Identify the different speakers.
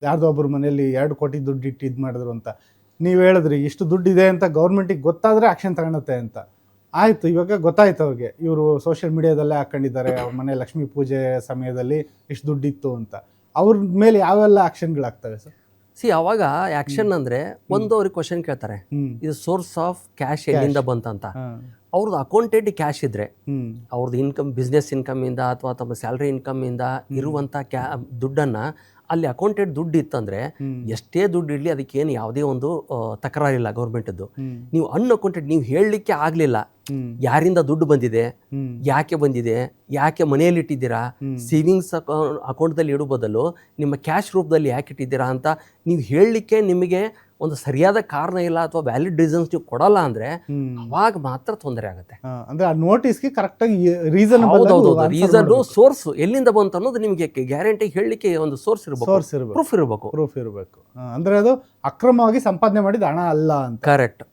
Speaker 1: ಯಾರ್ದೋ ಒಬ್ಬರ ಮನೆಯಲ್ಲಿ 2 ಕೋಟಿ ದುಡ್ಡು ಇಟ್ಟು ಇದು ಮಾಡಿದ್ರು ಅಂತ ನೀವು ಹೇಳಿದ್ರಿ, ಇಷ್ಟು ದುಡ್ಡಿದೆ ಅಂತ ಗೌರ್ಮೆಂಟಿಗೆ ಗೊತ್ತಾದರೆ ಆಕ್ಷನ್ ತಗೊಳುತ್ತೆ ಅಂತ. ಆಯಿತು, ಇವಾಗ ಗೊತ್ತಾಯ್ತು ಅವ್ರಿಗೆ, ಇವರು ಸೋಷಿಯಲ್ ಮೀಡಿಯಾದಲ್ಲೇ ಹಾಕೊಂಡಿದ್ದಾರೆ ಅವ್ರ ಮನೆ ಲಕ್ಷ್ಮೀ ಪೂಜೆ ಸಮಯದಲ್ಲಿ ಇಷ್ಟು ದುಡ್ಡಿತ್ತು ಅಂತ. ಅವ್ರ ಮೇಲೆ ಯಾವೆಲ್ಲ ಆಕ್ಷನ್ಗಳಾಗ್ತವೆ ಸರ್?
Speaker 2: ಅವಾಗ ಆ್ಯಕ್ಷನ್ ಅಂದರೆ ಒಂದು ಅವ್ರಿಗೆ ಕ್ವಶನ್ ಕೇಳ್ತಾರೆ, ಇದು ಸೋರ್ಸ್ ಆಫ್ ಕ್ಯಾಶ್ ಎಲ್ಲಿಂದ ಬಂತಂತ. ಅವ್ರದ್ದು ಅಕೌಂಟೆಡ್ ಕ್ಯಾಶ್ ಇದ್ದರೆ, ಅವ್ರದ್ದು ಇನ್ಕಮ್, ಬಿಸ್ನೆಸ್ ಇನ್ಕಮಿಂದ ಅಥವಾ ತಮ್ಮ ಸ್ಯಾಲ್ರಿ ಇನ್ಕಮಿಂದ ಇರುವಂಥ ದುಡ್ಡನ್ನು ಅಲ್ಲಿ ಅಕೌಂಟೆಡ್ ದುಡ್ಡು ಇತ್ತಂದರೆ ಎಷ್ಟೇ ದುಡ್ಡು ಇರಲಿ ಅದಕ್ಕೇನು ಯಾವುದೇ ಒಂದು ತಕರಾರಿಲ್ಲ ಗೌರ್ಮೆಂಟದ್ದು. ನೀವು ಅನ್ಅಕೌಂಟೆಡ್, ನೀವು ಹೇಳಲಿಕ್ಕೆ ಆಗಲಿಲ್ಲ ಯಾರಿಂದ ದುಡ್ಡು ಬಂದಿದೆ, ಯಾಕೆ ಬಂದಿದೆ, ಯಾಕೆ ಮನೆಯಲ್ಲಿ ಇಟ್ಟಿದ್ದೀರಾ, ಸೇವಿಂಗ್ಸ್ ಅಕೌಂಟ್ದಲ್ಲಿ ಇಡೋ ಬದಲು ನಿಮ್ಮ ಕ್ಯಾಶ್ ರೂಪದಲ್ಲಿ ಯಾಕೆ ಇಟ್ಟಿದ್ದೀರಾ ಅಂತ ನೀವು ಹೇಳಲಿಕ್ಕೆ ನಿಮಗೆ ಒಂದು ಸರಿಯಾದ ಕಾರಣ ಇಲ್ಲ ಅಥವಾ ವ್ಯಾಲಿಡ್ ರೀಸನ್ಸ್ ನೀವು ಕೊಡಲ್ಲ ಅಂದರೆ ಅವಾಗ ಮಾತ್ರ ತೊಂದರೆ ಆಗುತ್ತೆ.
Speaker 1: ಅಂದರೆ ಆ ನೋಟಿಸ್ಗೆ ಕರೆಕ್ಟಾಗಿ ರೀಸನಬಲ್
Speaker 2: ಸೋರ್ಸ್ ಎಲ್ಲಿಂದ ಬಂತು ಅನ್ನೋದು ನಿಮಗೆ ಗ್ಯಾರಂಟಿ ಹೇಳಲಿಕ್ಕೆ ಒಂದು ಸೋರ್ಸ್ ಇರಬೇಕು, ಪ್ರೂಫ್ ಇರಬೇಕು.
Speaker 1: ಅಂದರೆ ಅದು ಅಕ್ರಮವಾಗಿ ಸಂಪಾದನೆ ಮಾಡಿದ ಹಣ ಅಲ್ಲ ಅಂತ.
Speaker 2: ಕರೆಕ್ಟ್.